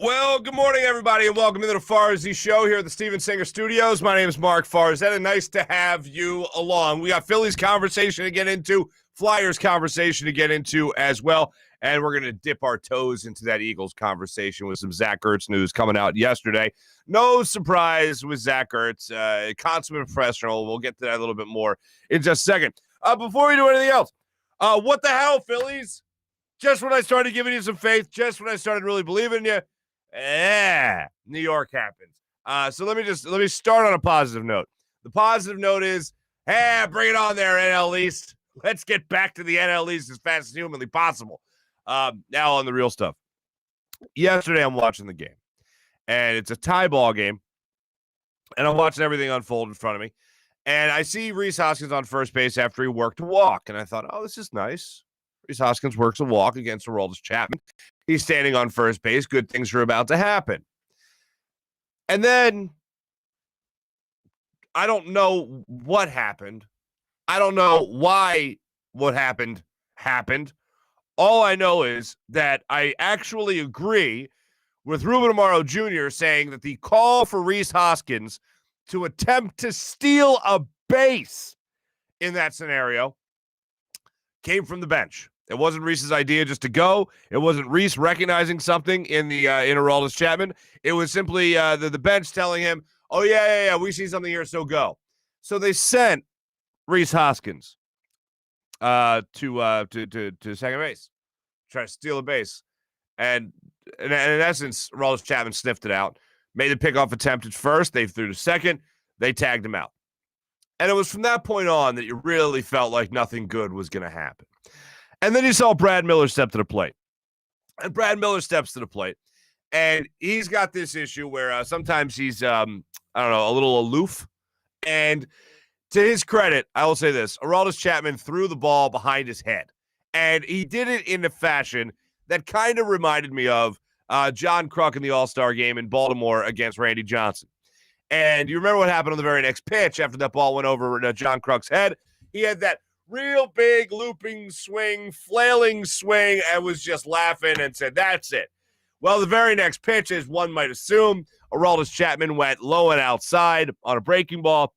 Well, good morning, everybody, and welcome to the Farzy Show here at the Steven Singer Studios. My name is Marc Farzetta. Nice to have you along. We got Phillies conversation to get into, Flyers conversation to get into as well, and we're going to dip our toes into that Eagles conversation with some Zach Ertz news coming out yesterday. No surprise with Zach Ertz, consummate professional. We'll get to that a little bit more in just a second. Before we do anything else, what the hell, Phillies? Just when I started giving you some faith, just when I started really believing in you, New York happens. So let me start on a positive note. The positive note is, bring it on there, NL East. Let's get back to the NL East as fast as humanly possible. Now on the real stuff. Yesterday I'm watching the game, and it's a tie ball game, and I'm watching everything unfold in front of me, and I see Rhys Hoskins on first base after he worked a walk, and I thought, oh, this is nice. Rhys Hoskins works a walk against Aroldis Chapman. He's standing on first base. Good things are about to happen. And then I don't know what happened. I don't know why what happened. All I know is that I actually agree with Ruben Amaro Jr. saying that the call for Rhys Hoskins to attempt to steal a base in that scenario came from the bench. It wasn't Rhys's idea just to go. It wasn't Rhys recognizing something in the in Aroldis Chapman. It was simply the bench telling him, "Oh yeah, we see something here, so go." So they sent Rhys Hoskins to second base, try to steal a base, and in essence, Aroldis Chapman sniffed it out, made the pickoff attempt at first. They threw to second. They tagged him out, and it was from that point on that you really felt like nothing good was going to happen. And then you saw Brad Miller step to the plate. And Brad Miller steps to the plate. And he's got this issue where sometimes he's, a little aloof. And to his credit, I will say this. Aroldis Chapman threw the ball behind his head. And he did it in a fashion that kind of reminded me of John Kruk in the All-Star game in Baltimore against Randy Johnson. And you remember what happened on the very next pitch after that ball went over John Kruk's head? He had that real big looping swing, flailing swing, and was just laughing and said, that's it. Well, the very next pitch, as one might assume, Aroldis Chapman went low and outside on a breaking ball,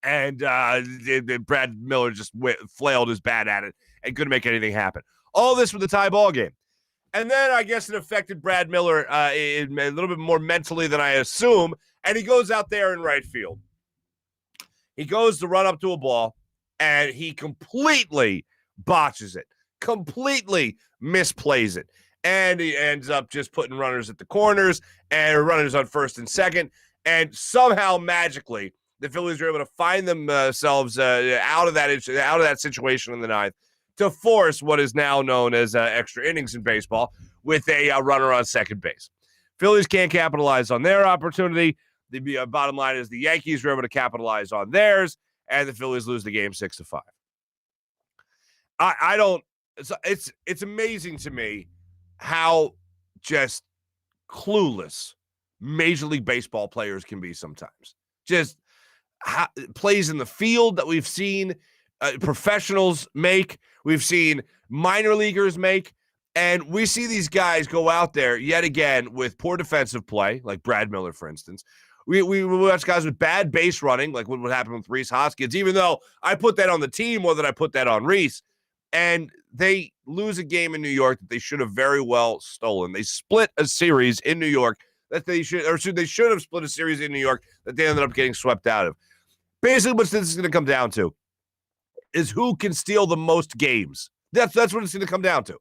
and Brad Miller just flailed his bat at it and couldn't make anything happen. All this with the tie ball game. And then I guess it affected Brad Miller a little bit more mentally than I assume, and he goes out there in right field. He goes to run up to a ball, and he completely botches it, completely misplays it. And he ends up just putting runners at the corners and runners on first and second. And somehow, magically, the Phillies were able to find themselves out of that situation in the ninth to force what is now known as extra innings in baseball with a runner on second base. Phillies can't capitalize on their opportunity. The bottom line is the Yankees were able to capitalize on theirs, and the Phillies lose the game 6-5. It's amazing to me how just clueless Major League Baseball players can be sometimes. Just plays in the field that we've seen professionals make, we've seen minor leaguers make, and we see these guys go out there yet again with poor defensive play, like Brad Miller, for instance. We watch guys with bad base running, like what would happen with Rhys Hoskins, even though I put that on the team more than I put that on Rhys. And they lose a game in New York that they should have very well stolen. They split a series in New York that they should have split a series in New York that they ended up getting swept out of. Basically, what this is going to come down to is who can steal the most games. That's what it's going to come down to.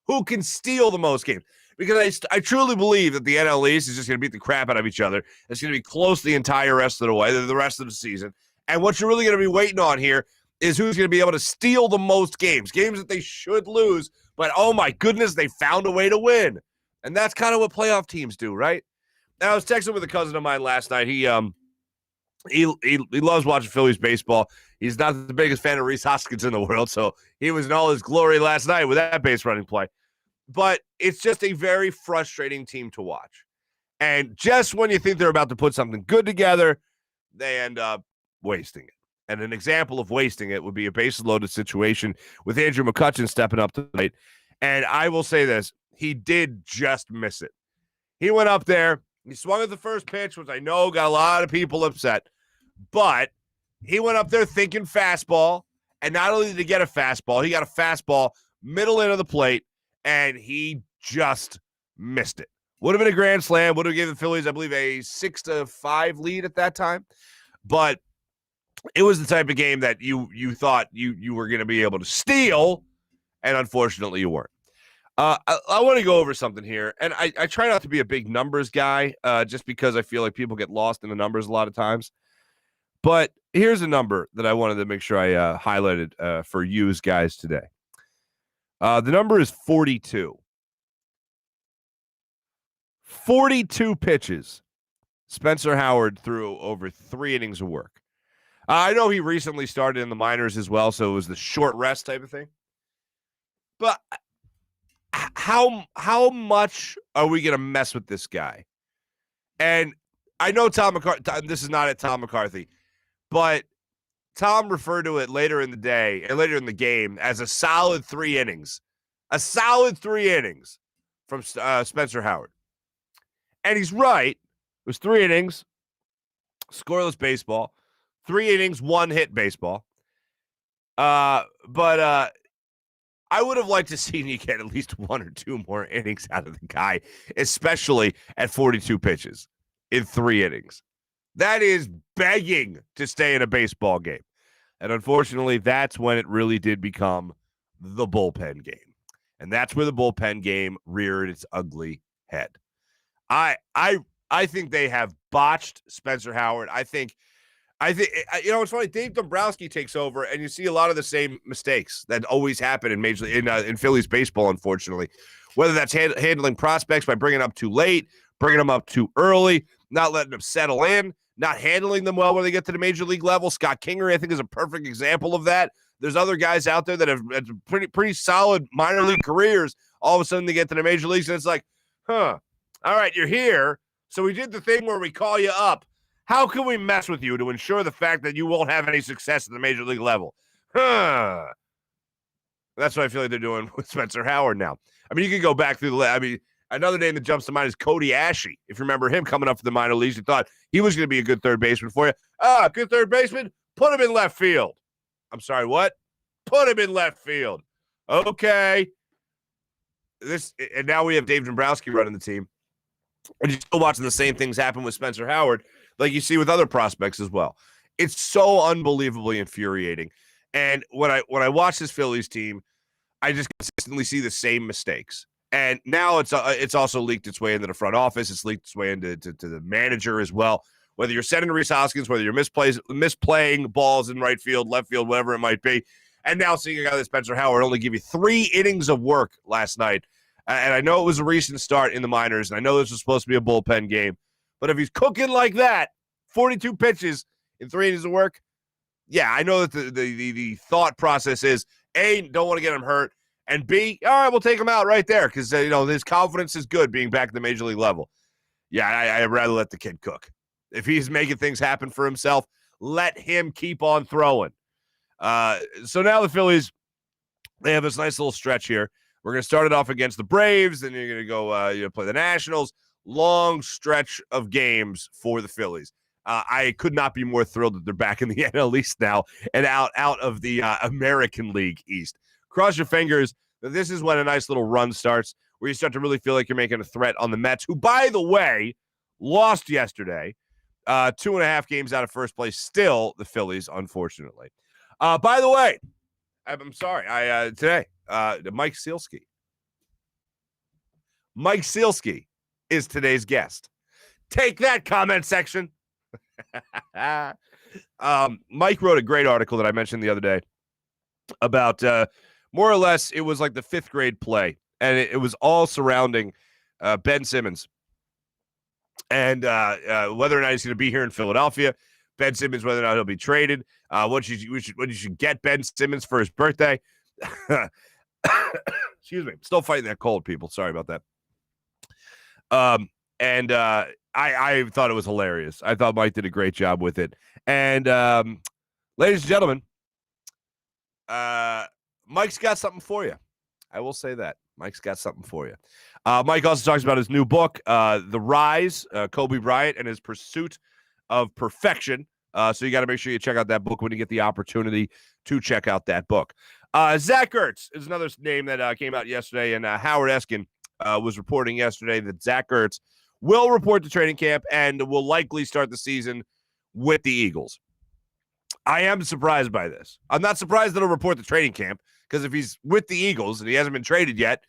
Who can steal the most games? Because I truly believe that the NL East is just going to beat the crap out of each other. It's going to be close the entire rest of the way, the rest of the season. And what you're really going to be waiting on here is who's going to be able to steal the most games that they should lose, but oh my goodness, they found a way to win. And that's kind of what playoff teams do, right? And I was texting with a cousin of mine last night. He loves watching Phillies baseball. He's not the biggest fan of Rhys Hoskins in the world, so he was in all his glory last night with that base running play. But it's just a very frustrating team to watch. And just when you think they're about to put something good together, they end up wasting it. And an example of wasting it would be a bases-loaded situation with Andrew McCutchen stepping up tonight. And I will say this, he did just miss it. He went up there. He swung at the first pitch, which I know got a lot of people upset. But he went up there thinking fastball. And not only did he get a fastball, he got a fastball middle end of the plate, and he just missed it. Would have been a grand slam. Would have given the Phillies, I believe, a 6-5 lead at that time. But it was the type of game that you thought you were going to be able to steal, and unfortunately you weren't. I want to go over something here, and I try not to be a big numbers guy just because I feel like people get lost in the numbers a lot of times. But here's a number that I wanted to make sure I highlighted for you guys today. The number is 42. 42 pitches Spencer Howard threw over 3 innings of work. I know he recently started in the minors as well, so it was the short rest type of thing. But how much are we going to mess with this guy? And I know Tom McCarthy, this is not at Tom McCarthy, but Tom referred to it later in the day and later in the game as a solid 3 innings. A solid 3 innings from Spencer Howard. And he's right. It was 3 innings, scoreless baseball, 3 innings, 1 hit baseball. But I would have liked to see you get at least 1 or 2 more innings out of the guy, especially at 42 pitches in 3 innings. That is begging to stay in a baseball game. And unfortunately, that's when it really did become the bullpen game. And that's where the bullpen game reared its ugly head. I think they have botched Spencer Howard. I think it's funny. Dave Dombrowski takes over, and you see a lot of the same mistakes that always happen in in Phillies baseball. Unfortunately, whether that's handling prospects by bringing them up too late, bringing them up too early, not letting them settle in, not handling them well when they get to the major league level. Scott Kingery, I think, is a perfect example of that. There's other guys out there that have pretty solid minor league careers. All of a sudden, they get to the major leagues, and it's like, all right, you're here. So we did the thing where we call you up. How can we mess with you to ensure the fact that you won't have any success at the major league level? That's what I feel like they're doing with Spencer Howard now. I mean, you can go back through another name that jumps to mind is Cody Ashe. If you remember him coming up for the minor leagues, you thought he was going to be a good third baseman for you. Good third baseman? Put him in left field. I'm sorry, what? Put him in left field. Okay. And now we have Dave Dombrowski running the team. And you're still watching the same things happen with Spencer Howard like you see with other prospects as well. It's so unbelievably infuriating. And when I watch this Phillies team, I just consistently see the same mistakes. And now it's also leaked its way into the front office. It's leaked its way into the manager as well. Whether you're sending Rhys Hoskins, whether you're misplaying balls in right field, left field, whatever it might be. And now seeing a guy like Spencer Howard only give you 3 innings of work last night. And I know it was a recent start in the minors, and I know this was supposed to be a bullpen game. But if he's cooking like that, 42 pitches in 3 innings of work, yeah, I know that the thought process is, A, don't want to get him hurt, and B, all right, we'll take him out right there because, his confidence is good being back at the major league level. Yeah, I'd rather let the kid cook. If he's making things happen for himself, let him keep on throwing. So now the Phillies, they have this nice little stretch here. We're going to start it off against the Braves, then you're going to go play the Nationals. Long stretch of games for the Phillies. I could not be more thrilled that they're back in the NL East now and out of the American League East. Cross your fingers that this is when a nice little run starts where you start to really feel like you're making a threat on the Mets, who, by the way, lost yesterday. 2.5 games out of first place. Still the Phillies, unfortunately. By the way, I'm sorry. Today, Mike Sielski. Mike Sielski is today's guest. Take that, comment section. Mike wrote a great article that I mentioned the other day about more or less it was like the 5th grade play, and it was all surrounding Ben Simmons and whether or not he's going to be here in Philadelphia. Ben Simmons, whether or not he'll be traded. What you should get Ben Simmons for his birthday. Excuse me. Still fighting that cold, people. Sorry about that. I thought it was hilarious. I thought Mike did a great job with it. And ladies and gentlemen, Mike's got something for you. I will say that. Mike's got something for you. Mike also talks about his new book, The Rise, Kobe Bryant and His Pursuit of Perfection. So you got to make sure you check out that book when you get the opportunity to check out that book. Zach Ertz is another name that came out yesterday, and Howard Eskin was reporting yesterday that Zach Ertz will report to training camp and will likely start the season with the Eagles. I am surprised by this. I'm not surprised that he'll report to training camp, because if he's with the Eagles and he hasn't been traded yet,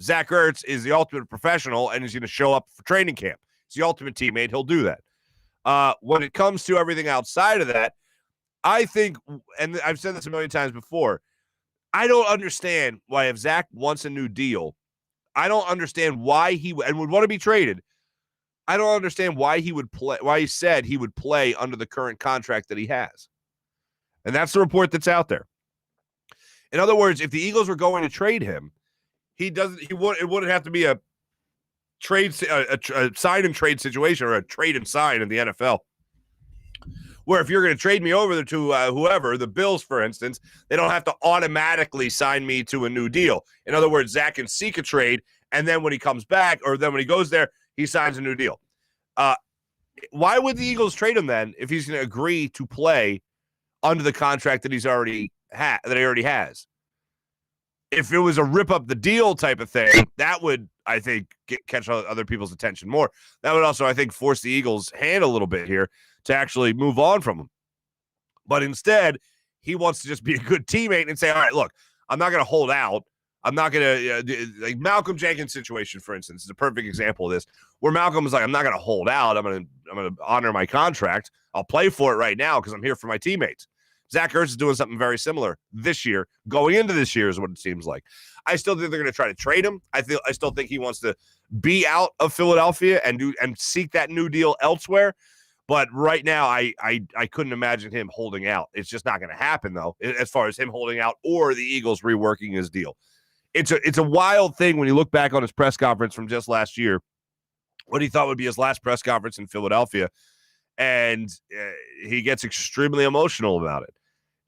Zach Ertz is the ultimate professional and he's going to show up for training camp. He's the ultimate teammate. He'll do that. When it comes to everything outside of that, I think, and I've said this a million times before, I don't understand why, if Zach wants a new deal, I don't understand why he and would want to be traded. I don't understand why he would play, why he said he would play under the current contract that he has. And that's the report that's out there. In other words, if the Eagles were going to trade him, it wouldn't have to be a trade, a sign and trade situation, or a trade and sign in the NFL. Where if you're going to trade me over to whoever, the Bills, for instance, they don't have to automatically sign me to a new deal. In other words, Zach can seek a trade, and then when he comes back, or then when he goes there, he signs a new deal. Why would the Eagles trade him then if he's going to agree to play under the contract that he already has? If it was a rip up the deal type of thing, that would, I think, catch other people's attention more. That would also, I think, force the Eagles' hand a little bit here to actually move on from him. But instead, he wants to just be a good teammate and say, all right, look, I'm not going to hold out. I'm not going to, like Malcolm Jenkins' situation, for instance, is a perfect example of this, where Malcolm was like, I'm not going to hold out. I'm going to honor my contract. I'll play for it right now because I'm here for my teammates. Zach Ertz is doing something very similar this year. Going into this year is what it seems like. I still think they're going to try to trade him. I still think he wants to be out of Philadelphia and seek that new deal elsewhere. But right now, I couldn't imagine him holding out. It's just not going to happen, though, as far as him holding out or the Eagles reworking his deal. It's a wild thing when you look back on his press conference from just last year, what he thought would be his last press conference in Philadelphia, and he gets extremely emotional about it.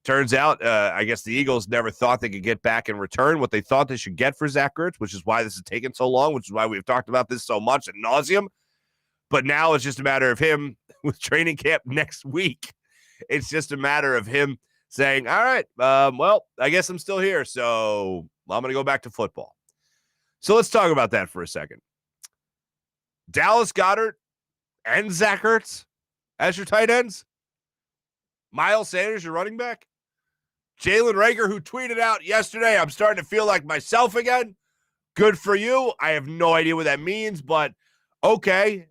Turns out, I guess the Eagles never thought they could get back in return what they thought they should get for Zach Ertz, which is why this has taken so long, which is why we've talked about this so much ad nauseum. But now it's just a matter of him with training camp next week. It's just a matter of him saying, all right, well, I guess I'm still here, so I'm going to go back to football. So let's talk about that for a second. Dallas Goedert and Zach Ertz as your tight ends. Miles Sanders, your running back. Jalen Reagor, who tweeted out yesterday, I'm starting to feel like myself again. Good for you. I have no idea what that means, but okay.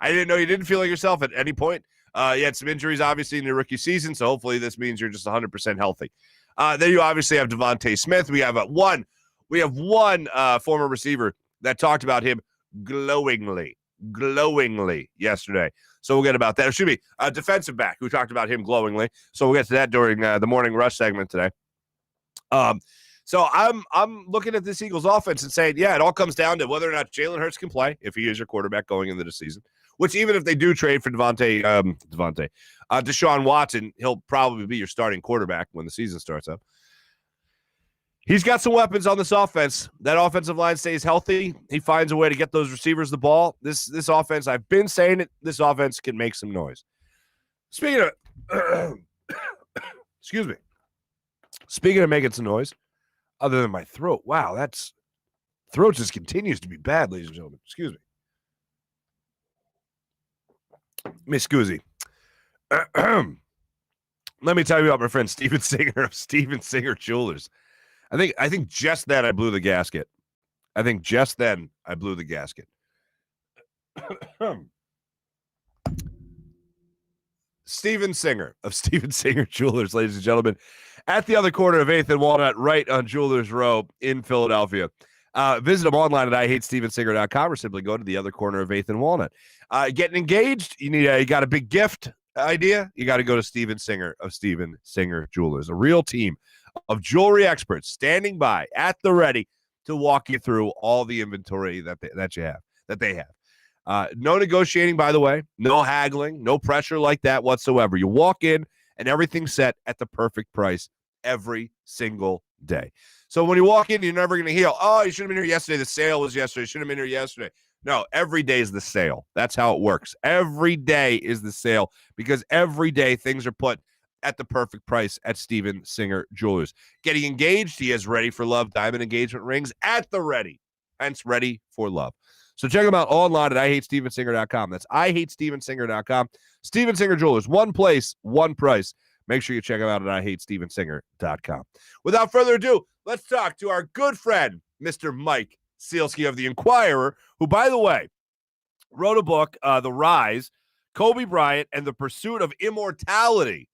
I didn't know you didn't feel like yourself at any point. You had some injuries, obviously, in your rookie season, so hopefully this means you're just 100% healthy. Then you obviously have Devontae Smith. We have one former receiver that talked about him glowingly yesterday. So we'll get about that. It should be a defensive back who talked about him glowingly. So we'll get to that during the Morning Rush segment today. So I'm looking at this Eagles offense and saying, yeah, it all comes down to whether or not Jalen Hurts can play if he is your quarterback going into the season, which even if they do trade for Deshaun Watson, he'll probably be your starting quarterback when the season starts up. He's got some weapons on this offense. That offensive line stays healthy. He finds a way to get those receivers the ball. This offense, I've been saying it, this offense can make some noise. Speaking of, excuse me. Speaking of making some noise, other than my throat, wow, throat just continues to be bad, ladies and gentlemen. Excuse me. Miss Scusi. Let me tell you about my friend Steven Singer of Steven Singer Jewelers. I think just then I blew the gasket. Steven Singer of Steven Singer Jewelers, ladies and gentlemen, at the other corner of 8th and Walnut, right on Jewelers Row in Philadelphia. Visit them online at IHateStevenSinger.com or simply go to the other corner of 8th and Walnut. Getting engaged, you got a big gift idea, you got to go to Steven Singer of Steven Singer Jewelers, a real team of jewelry experts standing by at the ready to walk you through all the inventory that they have. No negotiating, by the way, no haggling, no pressure like that whatsoever. You walk in and everything's set at the perfect price every single day. So when you walk in, you're never going to hear, oh, you should have been here yesterday. The sale was yesterday. Should have been here yesterday. No, every day is the sale. That's how it works. Every day is the sale because every day things are put at the perfect price at Steven Singer Jewelers. Getting engaged, he has Ready for Love diamond engagement rings at the ready, hence Ready for Love. So check them out online at IHateStevenSinger.com. That's IHateStevenSinger.com. Steven Singer Jewelers, one place, one price. Make sure you check them out at IHateStevenSinger.com. Without further ado, let's talk to our good friend, Mr. Mike Sielski of The Inquirer, who, by the way, wrote a book, The Rise, Kobe Bryant and the Pursuit of Immortality.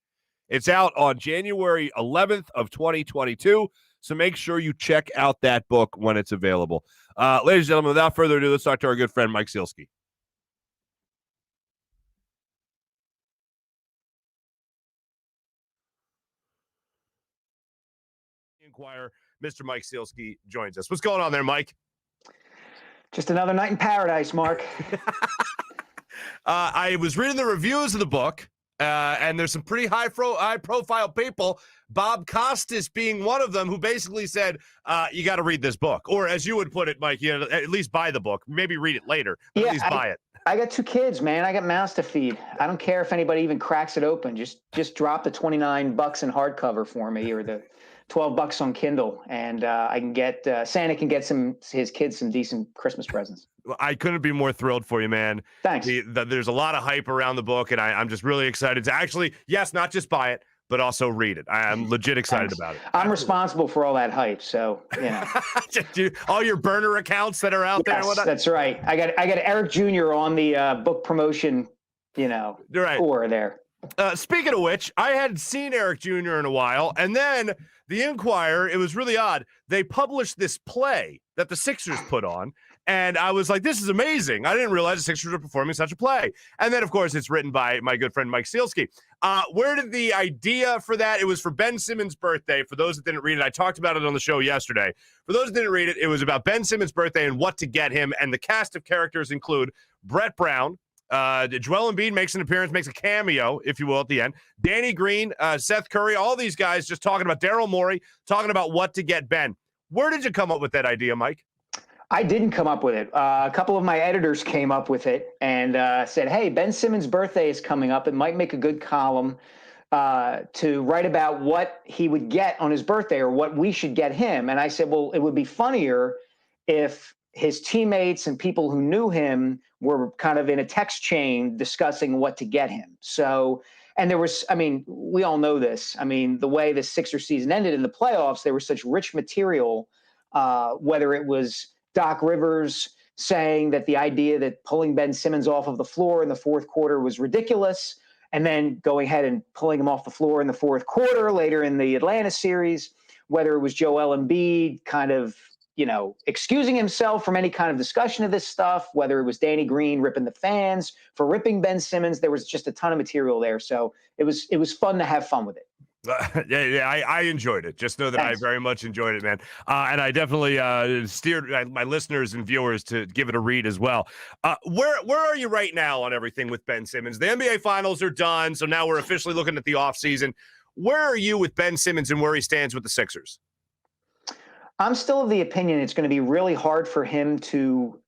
It's out on January 11th of 2022, so make sure you check out that book when it's available. Ladies and gentlemen, without further ado, let's talk to our good friend, Mike Sielski. Inquirer, Mr. Mike Sielski joins us. What's going on there, Mike? Just another night in paradise, Mark. I was reading the reviews of the book, and there's some pretty high-profile people, Bob Costas being one of them, who basically said, you got to read this book. Or as you would put it, Mike, you know, at least buy the book. Maybe read it later, but at least buy it. I got 2 kids, man. I got mouths to feed. I don't care if anybody even cracks it open. Just drop the $29 in hardcover for me, or the $12 on Kindle, and I can get Santa can get his kids some decent Christmas presents. I couldn't be more thrilled for you, man. Thanks. There's a lot of hype around the book, and I'm just really excited to actually, yes, not just buy it, but also read it. I'm legit excited about it. I'm responsible for all that hype, so you know. All your burner accounts that are out there. Yes, that's right. I got Eric Jr. on the book promotion, tour there. Speaking of which, I hadn't seen Eric Jr. in a while, and then the Inquirer, it was really odd. They published this play that the Sixers put on, and I was like, this is amazing. I didn't realize the Sixers were performing such a play. And then, of course, it's written by my good friend Mike Sielski. Where did the idea for that? It was for Ben Simmons' birthday. For those that didn't read it, I talked about it on the show yesterday. For those that didn't read it, it was about Ben Simmons' birthday and what to get him, and the cast of characters include Brett Brown, Joel Embiid makes an appearance, makes a cameo, if you will, at the end. Danny Green, Seth Curry, all these guys just talking about Daryl Morey, talking about what to get Ben. Where did you come up with that idea, Mike? I didn't come up with it. A couple of my editors came up with it and said, hey, Ben Simmons' birthday is coming up. It might make a good column to write about what he would get on his birthday or what we should get him. And I said, well, it would be funnier if his teammates and people who knew him were kind of in a text chain discussing what to get him. So, and there was, we all know this. The way the Sixers season ended in the playoffs, there was such rich material, whether it was Doc Rivers saying that the idea that pulling Ben Simmons off of the floor in the fourth quarter was ridiculous, and then going ahead and pulling him off the floor in the fourth quarter later in the Atlanta series, whether it was Joel Embiid kind of, excusing himself from any kind of discussion of this stuff, whether it was Danny Green ripping the fans for ripping Ben Simmons. There was just a ton of material there. So it was fun to have fun with it. I enjoyed it. Just know that Thanks. I very much enjoyed it, man. And I definitely steered my listeners and viewers to give it a read as well. Where are you right now on everything with Ben Simmons? The NBA Finals are done, so now we're officially looking at the offseason. Where are you with Ben Simmons and where he stands with the Sixers? I'm still of the opinion it's going to be really hard for him to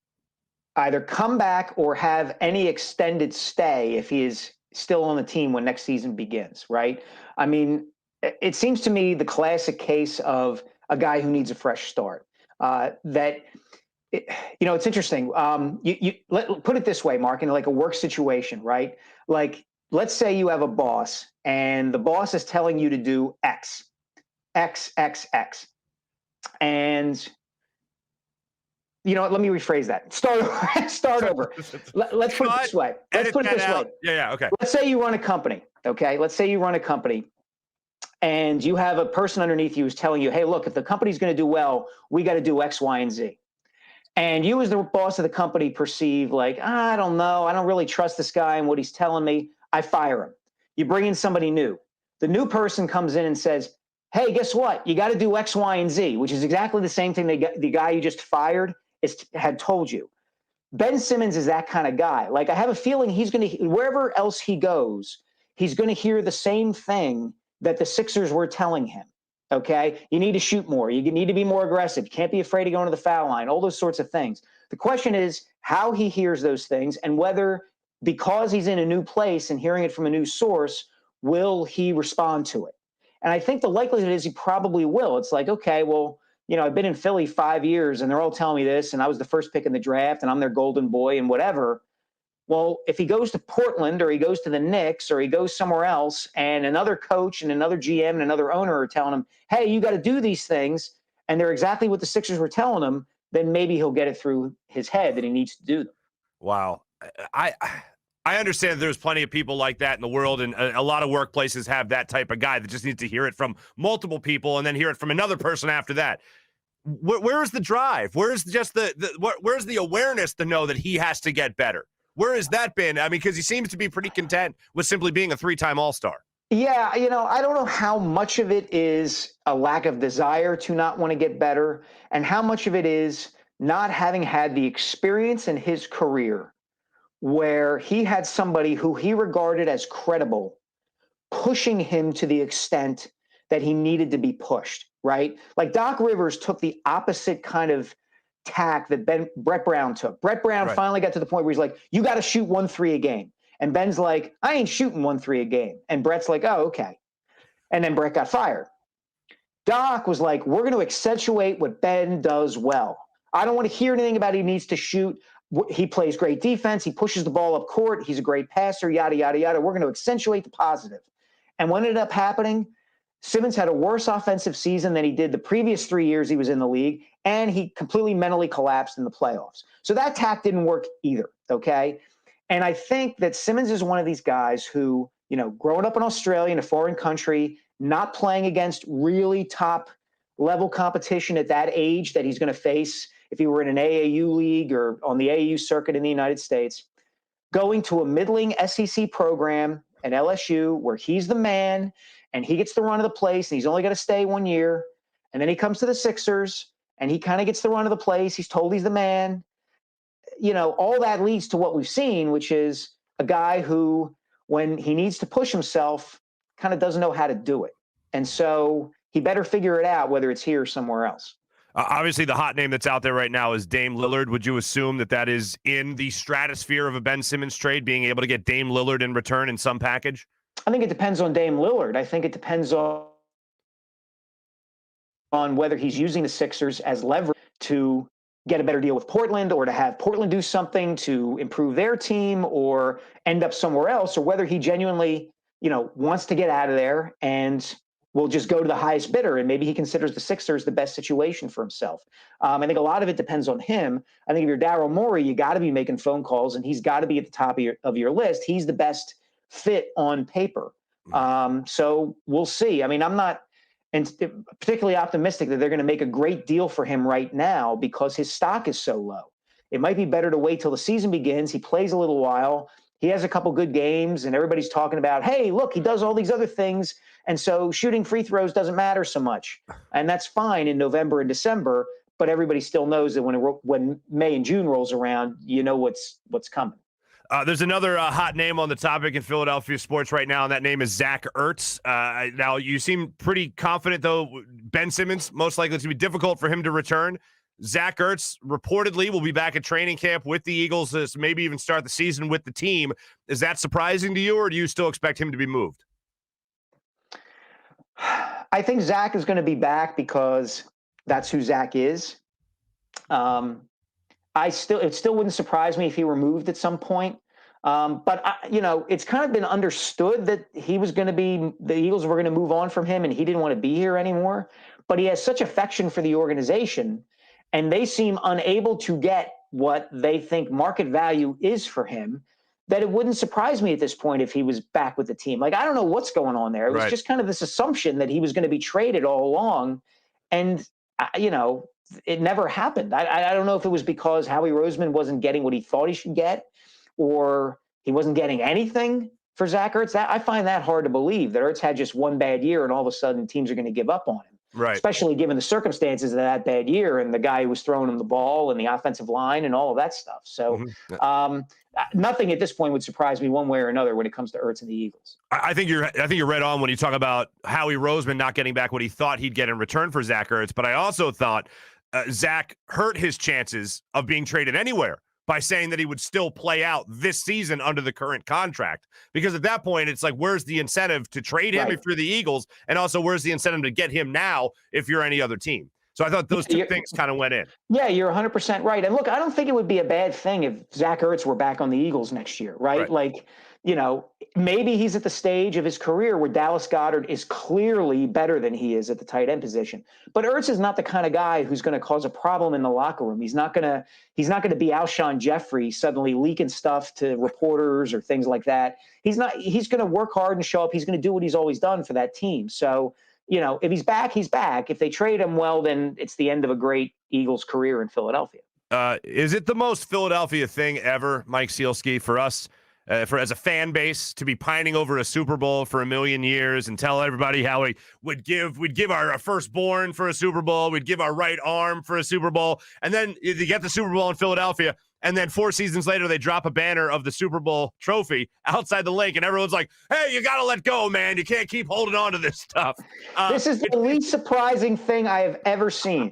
either come back or have any extended stay if he is still on the team when next season begins, right? It seems to me the classic case of a guy who needs a fresh start. It's interesting. Put it this way, Mark, in like a work situation, right? Like, let's say you have a boss and the boss is telling you to do X. And let me rephrase that. Start over. Let's put it this way. Okay. Let's say you run a company, okay? Let's say you run a company and you have a person underneath you who's telling you, hey, look, if the company's going to do well, we got to do X, Y, and Z. And you as the boss of the company perceive like, I don't know. I don't really trust this guy and what he's telling me. I fire him. You bring in somebody new. The new person comes in and says, hey, guess what? You got to do X, Y, and Z, which is exactly the same thing the guy you just fired had told you. Ben Simmons is that kind of guy. Like, I have a feeling he's going to, wherever else he goes, he's going to hear the same thing that the Sixers were telling him. Okay. You need to shoot more. You need to be more aggressive. You can't be afraid of going to the foul line, all those sorts of things. The question is how he hears those things and whether, because he's in a new place and hearing it from a new source, will he respond to it? And I think the likelihood is he probably will. It's like, okay, well, I've been in Philly 5 years and they're all telling me this, and I was the first pick in the draft and I'm their golden boy and whatever. Well, if he goes to Portland or he goes to the Knicks or he goes somewhere else and another coach and another GM and another owner are telling him, hey, you got to do these things, and they're exactly what the Sixers were telling him, then maybe he'll get it through his head that he needs to do them. Wow. I understand there's plenty of people like that in the world, and a lot of workplaces have that type of guy that just needs to hear it from multiple people and then hear it from another person after that. Where's the drive? Where's just where's the awareness to know that he has to get better? Where has that been? I mean, because he seems to be pretty content with simply being a 3-time All-Star. Yeah, I don't know how much of it is a lack of desire to not want to get better and how much of it is not having had the experience in his career where he had somebody who he regarded as credible pushing him to the extent that he needed to be pushed, right? Like Doc Rivers took the opposite kind of tack that Brett Brown took. Brett Brown finally got to the point where he's like, you got to shoot 1-3 a game. And Ben's like, I ain't shooting 1-3 a game. And Brett's like, oh, okay. And then Brett got fired. Doc was like, we're going to accentuate what Ben does well. I don't want to hear anything about he needs to shoot. He plays great defense. He pushes the ball up court. He's a great passer, yada, yada, yada. We're going to accentuate the positive. And what ended up happening, Simmons had a worse offensive season than he did the previous 3 years he was in the league, and he completely mentally collapsed in the playoffs. So that tack didn't work either, okay? And I think that Simmons is one of these guys who, growing up in Australia in a foreign country, not playing against really top-level competition at that age that he's going to face if he were in an AAU league or on the AAU circuit in the United States, going to a middling SEC program at LSU where he's the man and he gets the run of the place and he's only got to stay 1 year. And then he comes to the Sixers and he kind of gets the run of the place. He's told he's the man. All that leads to what we've seen, which is a guy who, when he needs to push himself, kind of doesn't know how to do it. And so he better figure it out, whether it's here or somewhere else. Obviously, the hot name that's out there right now is Dame Lillard. Would you assume that is in the stratosphere of a Ben Simmons trade, being able to get Dame Lillard in return in some package? I think it depends on Dame Lillard. I think it depends on whether he's using the Sixers as leverage to get a better deal with Portland or to have Portland do something to improve their team or end up somewhere else, or whether he genuinely, wants to get out of there and will just go to the highest bidder. And maybe he considers the Sixers the best situation for himself. I think a lot of it depends on him. I think if you're Daryl Morey, you got to be making phone calls and he's got to be at the top of your list. He's the best fit on paper. So we'll see. I mean, I'm not particularly optimistic that they're going to make a great deal for him right now because his stock is so low. It might be better to wait till the season begins. He plays a little while. He has a couple good games and everybody's talking about, hey, look, he does all these other things. And so shooting free throws doesn't matter so much. And that's fine in November and December, but everybody still knows that when May and June rolls around, what's coming. There's another hot name on the topic in Philadelphia sports right now, and that name is Zach Ertz. Now, you seem pretty confident, though, Ben Simmons, most likely it's going to be difficult for him to return. Zach Ertz reportedly will be back at training camp with the Eagles, to maybe even start the season with the team. Is that surprising to you, or do you still expect him to be moved? I think Zach is going to be back because that's who Zach is. It still wouldn't surprise me if he were moved at some point. But it's kind of been understood that the Eagles were going to move on from him and he didn't want to be here anymore. But he has such affection for the organization and they seem unable to get what they think market value is for him, that it wouldn't surprise me at this point if he was back with the team. Like, I don't know what's going on there. It was just kind of this assumption that he was going to be traded all along. And, it never happened. I don't know if it was because Howie Roseman wasn't getting what he thought he should get or he wasn't getting anything for Zach Ertz. I find that hard to believe that Ertz had just one bad year and all of a sudden teams are going to give up on him. Right. especially given the circumstances of that bad year and the guy who was throwing him the ball and the offensive line and all of that stuff. So nothing at this point would surprise me one way or another when it comes to Ertz and the Eagles. I think you're right on when you talk about Howie Roseman not getting back what he thought he'd get in return for Zach Ertz. But I also thought Zach hurt his chances of being traded anywhere by saying that he would still play out this season under the current contract. Because at that point, it's like, where's the incentive to trade him if you're the Eagles? And also, where's the incentive to get him now if you're any other team? So I thought those two things kind of went in. Yeah, you're 100% right. And look, I don't think it would be a bad thing if Zach Ertz were back on the Eagles next year, right? Like, you know, maybe he's at the stage of his career where Dallas Goedert is clearly better than he is at the tight end position. But Ertz is not the kind of guy who's going to cause a problem in the locker room. He's not going to be Alshon Jeffrey suddenly leaking stuff to reporters or things like that. He's going to work hard and show up. He's going to do what he's always done for that team. So, you know, if he's back, he's back. If they trade him, well, then it's the end of a great Eagles career in Philadelphia. Is it the most Philadelphia thing ever, Mike Sielski, for us, as a fan base, to be pining over a Super Bowl for a million years and tell everybody how we'd give our firstborn for a Super Bowl, we'd give our right arm for a Super Bowl, and then you get the Super Bowl in Philadelphia, and then 4 seasons later they drop a banner of the Super Bowl trophy outside the link, and everyone's like, "Hey, you got to let go, man! You can't keep holding on to this stuff." This is the least surprising thing I have ever seen.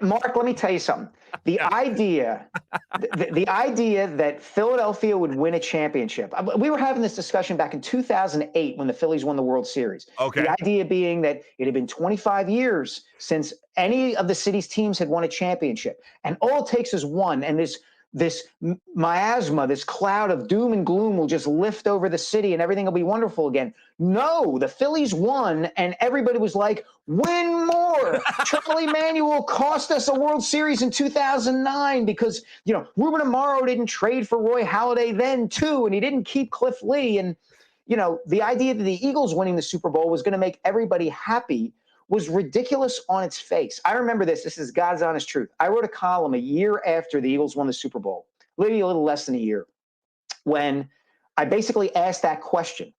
Mark, let me tell you something. The idea that Philadelphia would win a championship. We were having this discussion back in 2008 when the Phillies won the World Series. Okay. The idea being that it had been 25 years since any of the city's teams had won a championship. And all it takes is one. And this miasma, this cloud of doom and gloom will just lift over the city and everything will be wonderful again. No, the Phillies won, and everybody was like, win more. Charlie Manuel cost us a World Series in 2009 because, you know, Ruben Amaro didn't trade for Roy Halladay then, too, and he didn't keep Cliff Lee. And, you know, the idea that the Eagles winning the Super Bowl was going to make everybody happy was ridiculous on its face. I remember this. This is God's honest truth. I wrote a column a year after the Eagles won the Super Bowl, maybe a little less than a year, when I basically asked that question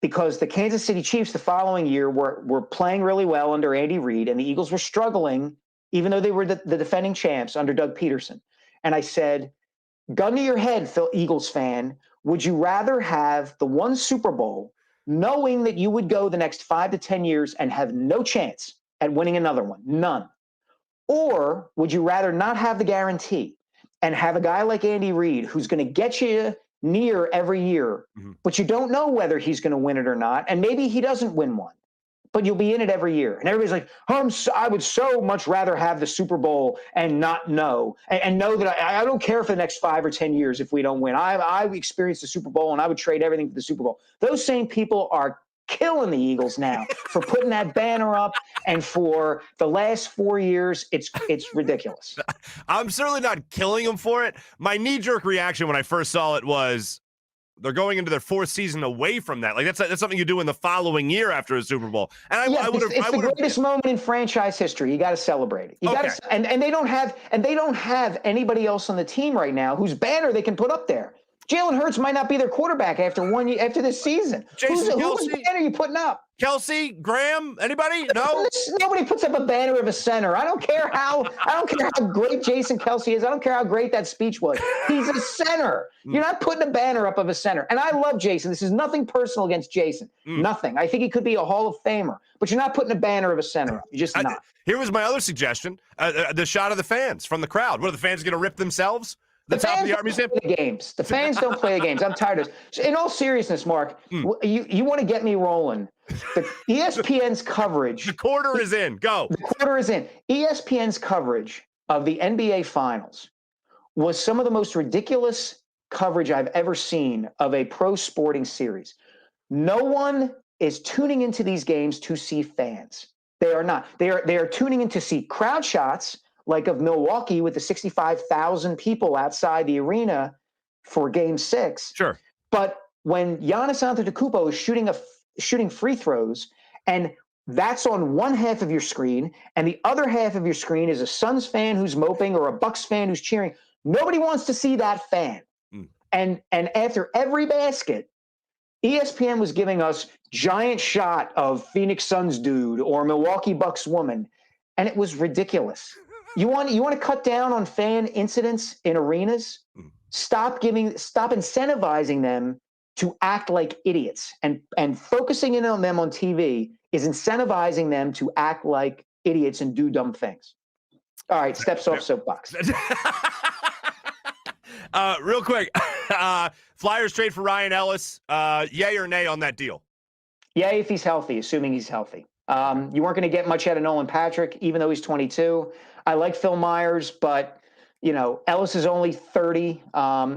because the Kansas City Chiefs the following year were playing really well under Andy Reid, and the Eagles were struggling, even though they were the defending champs under Doug Peterson. And I said, gun to your head, Eagles fan, would you rather have the one Super Bowl knowing that you would go the next 5 to 10 years and have no chance at winning another one, none? Or would you rather not have the guarantee and have a guy like Andy Reid who's going to get you near every year, but you don't know whether he's going to win it or not, and maybe he doesn't win one, but you'll be in it every year. And everybody's like, I would so much rather have the Super Bowl and not know, and know that I don't care for the next 5 or 10 years if we don't win. I experienced the Super Bowl, and I would trade everything for the Super Bowl. Those same people are killing the Eagles now for putting that banner up, and for the last 4 years, it's ridiculous. I'm certainly not killing them for it. My knee-jerk reaction when I first saw it was, they're going into their 4th season away from that. Like that's something you do in the following year after a Super Bowl. And I would have. It's the greatest moment in franchise history. You got to celebrate it. You got to, and they don't have anybody else on the team right now whose banner they can put up there. Jalen Hurts might not be their quarterback after 1 year after this season. Whose banner are you putting up? Kelsey, Graham, anybody? No. Nobody puts up a banner of a center. I don't care how great Jason Kelsey is. I don't care how great that speech was. He's a center. You're not putting a banner up of a center. And I love Jason. This is nothing personal against Jason. Nothing. I think he could be a Hall of Famer. But you're not putting a banner of a center up. You're just not. Here was my other suggestion: the shot of the fans from the crowd. What are the fans going to rip themselves? The top of the art museum. The fans don't play the games. I'm tired of this. In all seriousness, Mark, you want to get me rolling. The ESPN's coverage. The quarter is in. Go. The quarter is in. ESPN's coverage of the NBA Finals was some of the most ridiculous coverage I've ever seen of a pro sporting series. No one is tuning into these games to see fans. They are not. They are tuning in to see crowd shots, like of Milwaukee with the 65,000 people outside the arena for Game 6. Sure. But when Giannis Antetokounmpo is shooting free throws, and that's on one half of your screen, and the other half of your screen is a Suns fan who's moping or a Bucks fan who's cheering, nobody wants to see that fan. And after every basket, ESPN was giving us giant shot of Phoenix Suns dude or Milwaukee Bucks woman, and it was ridiculous. You want to cut down on fan incidents in arenas? Stop incentivizing them to act like idiots, and focusing in on them on TV is incentivizing them to act like idiots and do dumb things. All right, steps off soapbox. Real quick, Flyers trade for Ryan Ellis. Yay or nay on that deal? Yay if he's healthy, assuming he's healthy. You weren't going to get much out of Nolan Patrick, even though he's 22. I like Phil Myers, but Ellis is only 30.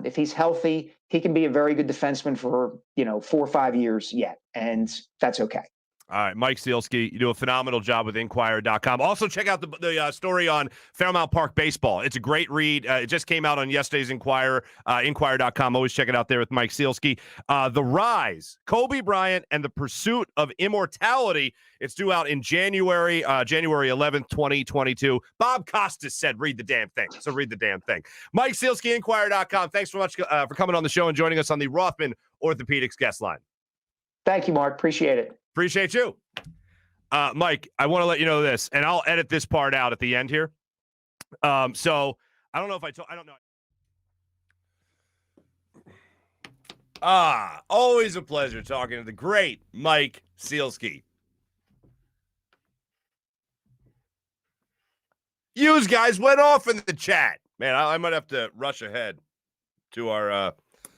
If he's healthy, he can be a very good defenseman for 4 or 5 years yet, and that's okay. All right, Mike Sielski, you do a phenomenal job with Inquirer.com. Also, check out the story on Fairmount Park Baseball. It's a great read. It just came out on yesterday's Inquirer, Inquirer.com. Always check it out there with Mike Sielski. The Rise, Kobe Bryant and the Pursuit of Immortality. It's due out in January 11th, 2022. Bob Costas said, read the damn thing. So read the damn thing. Mike Sielski, Inquirer.com. Thanks so much for coming on the show and joining us on the Rothman Orthopaedics guest line. Thank you, Mark. Appreciate it. Appreciate you. Mike, I want to let you know this, and I'll edit this part out at the end here. So I don't know if I don't know. Always a pleasure talking to the great Mike Sielski. You guys went off in the chat. Man, I might have to rush ahead to our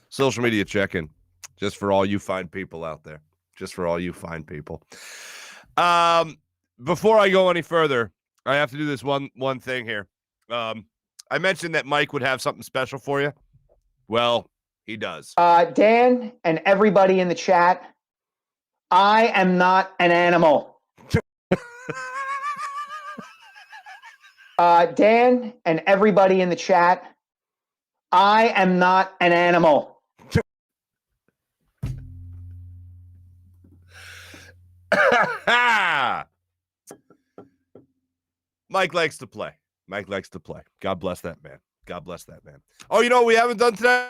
social media check-in just for all you fine people out there. Just for all you fine people. Before I go any further, I have to do this one thing here. I mentioned that Mike would have something special for you. Well, he does. Dan and everybody in the chat, I am not an animal. Dan and everybody in the chat, I am not an animal. Mike likes to play. Mike likes to play. God bless that man. God bless that man. Oh, you know what we haven't done today?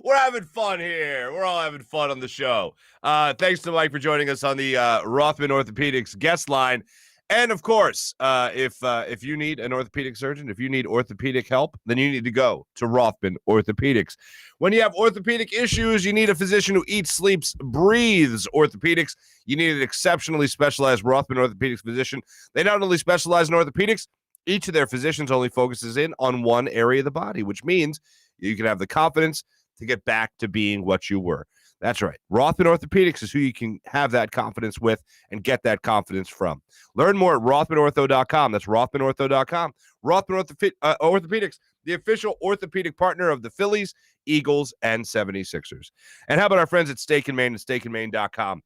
We're having fun here. We're all having fun on the show. Thanks to Mike for joining us on the Rothman Orthopaedics guest line. And of course, if you need an orthopedic surgeon, if you need orthopedic help, then you need to go to Rothman Orthopaedics. When you have orthopedic issues, you need a physician who eats, sleeps, breathes orthopedics. You need an exceptionally specialized Rothman Orthopaedics physician. They not only specialize in orthopedics, each of their physicians only focuses in on one area of the body, which means you can have the confidence to get back to being what you were. That's right. Rothman Orthopaedics is who you can have that confidence with and get that confidence from. Learn more at RothmanOrtho.com. That's RothmanOrtho.com. Rothman Orthopaedics, the official orthopedic partner of the Phillies, Eagles, and 76ers. And how about our friends at Steak and Maine and SteakandMaine.com?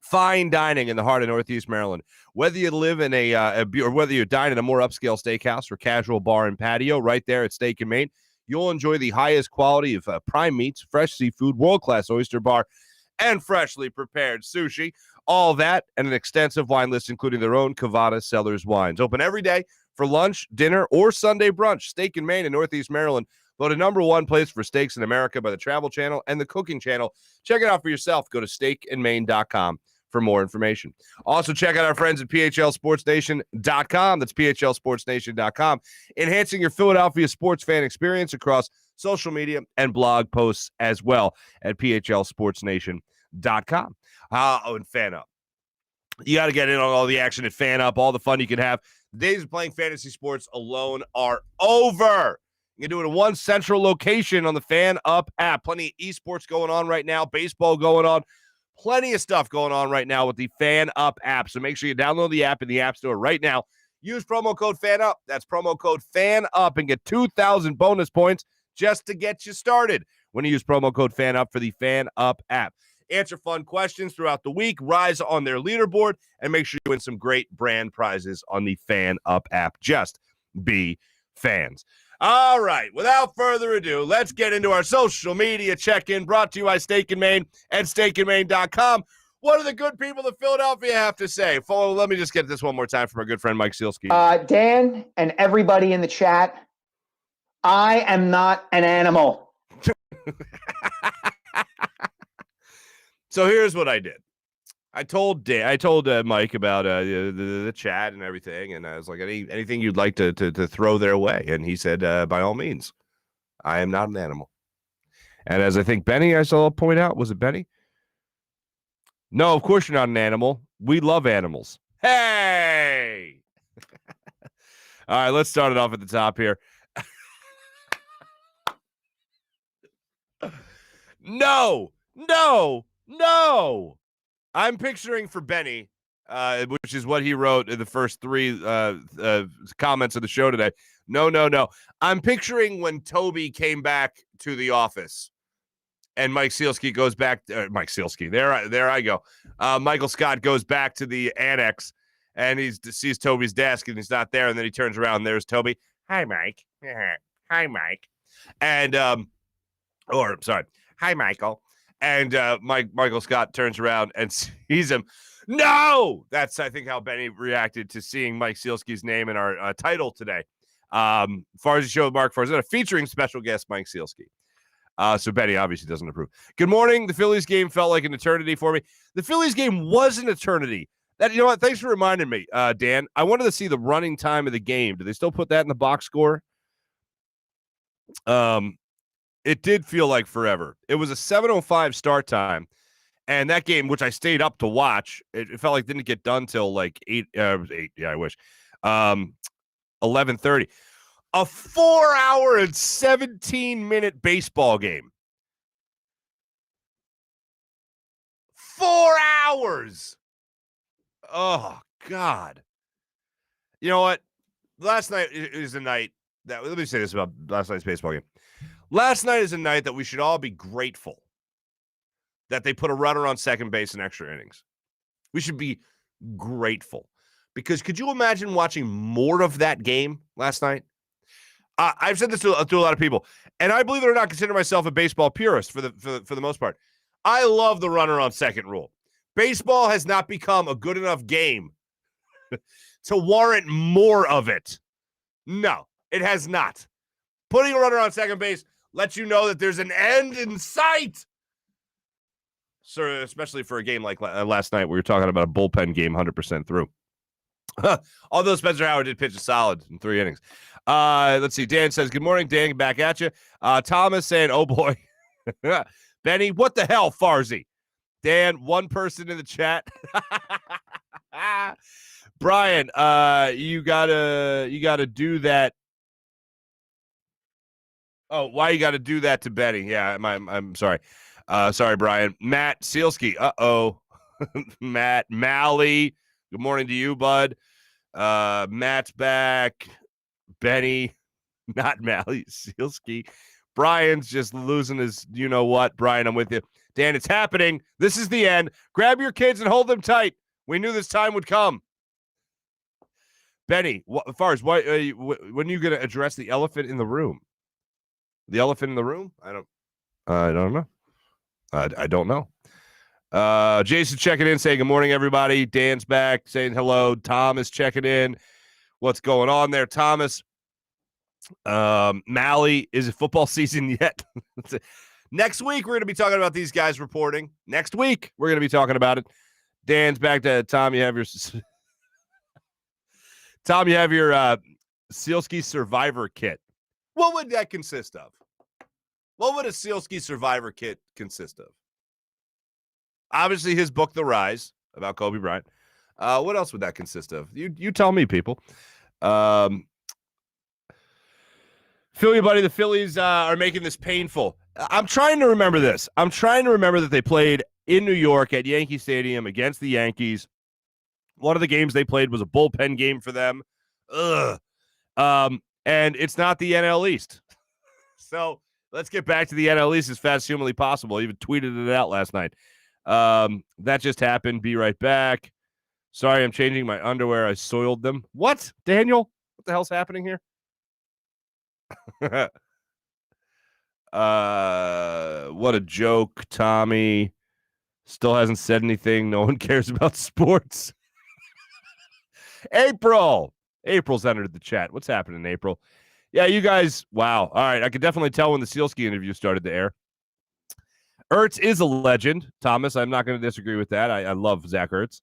Fine dining in the heart of Northeast Maryland. Whether you live in or whether you dine in a more upscale steakhouse or casual bar and patio, right there at Steak and Maine, you'll enjoy the highest quality of prime meats, fresh seafood, world-class oyster bar, and freshly prepared sushi. All that and an extensive wine list, including their own Cavada Cellars wines. Open every day for lunch, dinner, or Sunday brunch. Steak and Maine in Northeast Maryland. Voted #1 place for steaks in America by the Travel Channel and the Cooking Channel. Check it out for yourself. Go to steakandmaine.com for more information. Also, check out our friends at PHLSportsNation.com. That's PHLSportsNation.com. Enhancing your Philadelphia sports fan experience across social media and blog posts as well at PHLSportsNation.com. And FanUp. You got to get in on all the action at FanUp, all the fun you can have. The days of playing fantasy sports alone are over. You can do it in one central location on the FanUp app. Plenty of esports going on right now, baseball going on. Plenty of stuff going on right now with the FanUp app. So make sure you download the app in the App Store right now. Use promo code FANUP. That's promo code FANUP and get 2,000 bonus points just to get you started when you use promo code FANUP for the FanUp app. Answer fun questions throughout the week, rise on their leaderboard, and make sure you win some great brand prizes on the FanUp app. Just be fans. All right, without further ado, let's get into our social media check-in brought to you by Steak and Maine and SteakandMaine.com. What do the good people of Philadelphia have to say? Let me just get this one more time from our good friend Mike Sielski. Dan and everybody in the chat, I am not an animal. So here's what I did. I told Mike about the chat and everything, and I was like, anything you'd like to throw their way, and he said, by all means, I am not an animal. And as I think Benny, I saw point out, was it Benny? No, of course you're not an animal. We love animals. Hey! All right, let's start it off at the top here. No. I'm picturing for Benny, which is what he wrote in the first three comments of the show today. No. I'm picturing when Toby came back to the office and Mike Sielski goes back. Mike Sielski, there I go. Michael Scott goes back to the annex and he sees Toby's desk and he's not there. And then he turns around and there's Toby. Hi, Mike. Hi, Mike. And, hi, Michael. And Michael Scott turns around and sees him. No! That's, I think, how Benny reacted to seeing Mike Sielski's name in our title today. Farzy Show with Marc Farzetta featuring special guest Mike Sielski. So Benny obviously doesn't approve. Good morning. The Phillies game felt like an eternity for me. The Phillies game was an eternity. You know what? Thanks for reminding me, Dan. I wanted to see the running time of the game. Do they still put that in the box score? It did feel like forever. It was a 7:05 start time, and that game, which I stayed up to watch, it felt like didn't get done till like 8. Yeah, I wish. 11:30. A 4-hour and 17-minute baseball game. 4 hours. Oh God. You know what? Last night is a night that. Let me say this about last night's baseball game. Last night is a night that we should all be grateful that they put a runner on second base in extra innings. We should be grateful because could you imagine watching more of that game last night? I've said this to a lot of people, and I believe it or not consider myself a baseball purist for the most part. I love the runner on second rule. Baseball has not become a good enough game to warrant more of it. No, it has not. Putting a runner on second base lets you know that there's an end in sight. So, especially for a game like last night, we were talking about a bullpen game 100% through. Although Spencer Howard did pitch a solid in 3 innings. Let's see. Dan says, good morning, Dan. Back at you. Thomas saying, oh, boy. Benny, what the hell, Farzy? Dan, one person in the chat. Brian, you gotta do that. Oh, why you got to do that to Benny? Yeah, I'm sorry. Sorry, Brian. Matt Sielski. Uh-oh. Matt Malley. Good morning to you, bud. Matt's back. Benny. Not Malley. Sielski. Brian's just losing his you-know-what. Brian, I'm with you. Dan, it's happening. This is the end. Grab your kids and hold them tight. We knew this time would come. Benny, Farz, when are you going to address the elephant in the room? The elephant in the room? I don't know. I don't know. Jason checking in, saying good morning, everybody. Dan's back, saying hello. Tom is checking in. What's going on there, Thomas? Mally, is it football season yet? Next week, we're going to be talking about these guys reporting. Next week, we're going to be talking about it. Dan's back to Tom. You have your Sielski Survivor Kit. What would that consist of? What would a Sielski Survivor Kit consist of? Obviously, his book, The Rise, about Kobe Bryant. What else would that consist of? You tell me, people. Philly, buddy, the Phillies are making this painful. I'm trying to remember this. I'm trying to remember that they played in New York at Yankee Stadium against the Yankees. One of the games they played was a bullpen game for them. Ugh. And it's not the NL East. So let's get back to the NL East as fast as humanly possible. I even tweeted it out last night. That just happened. Be right back. Sorry, I'm changing my underwear. I soiled them. What, Daniel? What the hell's happening here? What a joke, Tommy. Still hasn't said anything. No one cares about sports. April's entered the chat. What's happening, April? Yeah, you guys, wow. All right, I could definitely tell when the Sielski interview started to air. Ertz is a legend, Thomas. I'm not going to disagree with that. I love Zach Ertz.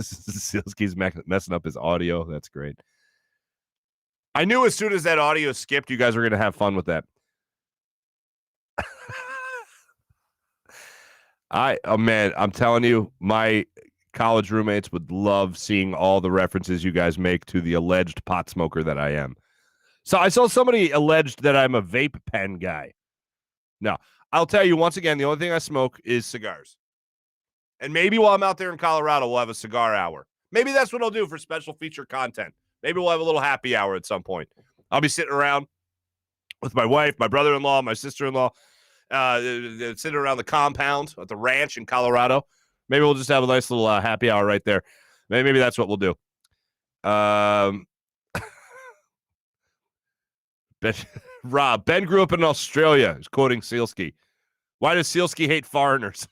Sielski's messing up his audio. That's great. I knew as soon as that audio skipped, you guys were going to have fun with that. Man, I'm telling you, my college roommates would love seeing all the references you guys make to the alleged pot smoker that I am. So I saw somebody alleged that I'm a vape pen guy. No, I'll tell you once again, the only thing I smoke is cigars. And maybe while I'm out there in Colorado, we'll have a cigar hour. Maybe that's what I'll do for special feature content. Maybe we'll have a little happy hour at some point. I'll be sitting around with my wife, my brother-in-law, my sister-in-law, sitting around the compound at the ranch in Colorado. Maybe we'll just have a nice little happy hour right there. Maybe that's what we'll do. Ben grew up in Australia. He's quoting Sielski. Why does Sielski hate foreigners?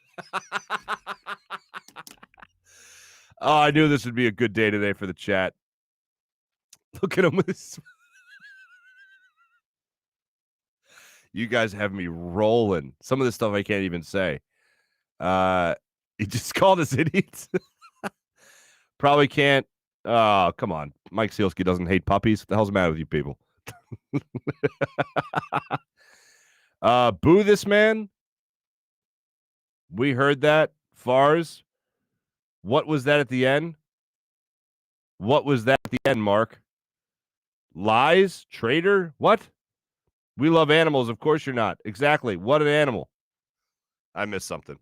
Oh, I knew this would be a good day today for the chat. Look at him with his... You guys have me rolling. Some of this stuff I can't even say. He just called us idiots. Probably can't. Oh, come on. Mike Sielski doesn't hate puppies. What the hell's the matter with you people? Boo this man. We heard that. Fars. What was that at the end? What was that at the end, Mark? Lies? Traitor? What? We love animals. Of course you're not. Exactly. What an animal. I missed something.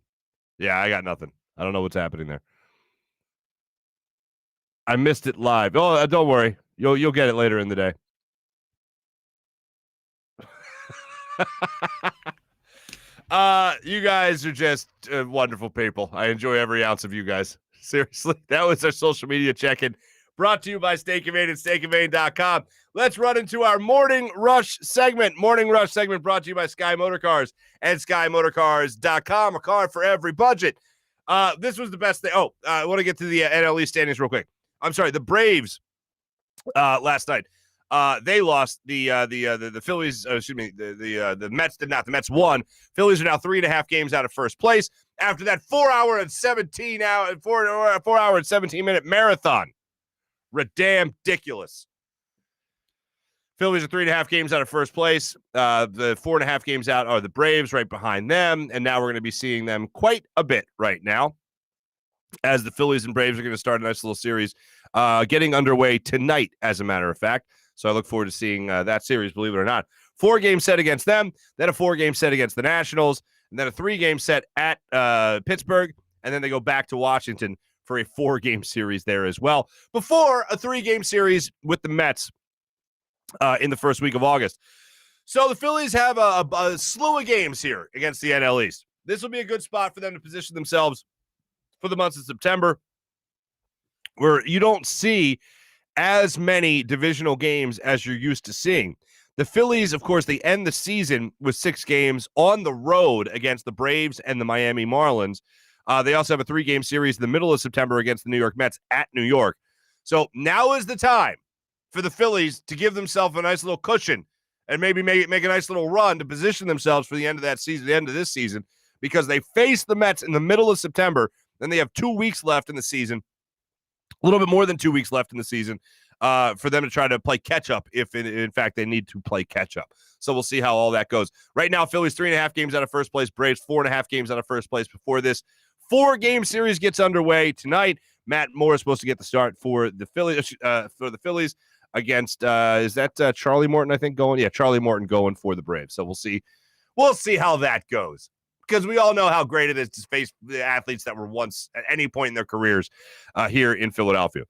Yeah, I got nothing. I don't know what's happening there. I missed it live. Oh, don't worry. You'll get it later in the day. You guys are just wonderful people. I enjoy every ounce of you guys. Seriously, that was our social media check-in brought to you by Steak and Main and steakandmain.com. Let's run into our Morning Rush segment. Morning Rush segment brought to you by Sky Motorcars and SkyMotorcars.com. A car for every budget. This was the best thing. Oh, I want to get to the NL East standings real quick. I'm sorry, the Braves last night. They lost the Phillies. The Mets did not. The Mets won. Phillies are now 3.5 games out of first place after that 4 hour and 17 minute marathon. Ridiculous. Phillies are 3.5 games out of first place. The 4.5 games out are the Braves right behind them, and now we're going to be seeing them quite a bit right now, as the Phillies and Braves are going to start a nice little series getting underway tonight, as a matter of fact. So I look forward to seeing that series, believe it or not. 4-game set against them, then a 4-game set against the Nationals, and then a 3-game set at Pittsburgh, and then they go back to Washington for a 4-game series there as well, before a 3-game series with the Mets in the first week of August. So the Phillies have a slew of games here against the NL East. This will be a good spot for them to position themselves for the months of September, where you don't see as many divisional games as you're used to seeing. The Phillies, of course, they end the season with 6 games on the road against the Braves and the Miami Marlins. They also have a 3-game series in the middle of September against the New York Mets at New York. So now is the time for the Phillies to give themselves a nice little cushion and maybe make a nice little run to position themselves for the end of that season, the end of this season, because they face the Mets in the middle of September. Then they have 2 weeks left in the season, a little bit more than 2 weeks left in the season, for them to try to play catch-up if, in fact, they need to play catch-up. So we'll see how all that goes. Right now, Phillies 3.5 games out of first place, Braves 4.5 games out of first place before this 4-game series gets underway tonight. Matt Moore is supposed to get the start for the Phillies against, is that Charlie Morton, I think, going? Yeah, Charlie Morton going for the Braves. So we'll see. We'll see how that goes, because we all know how great it is to face the athletes that were once at any point in their careers here in Philadelphia.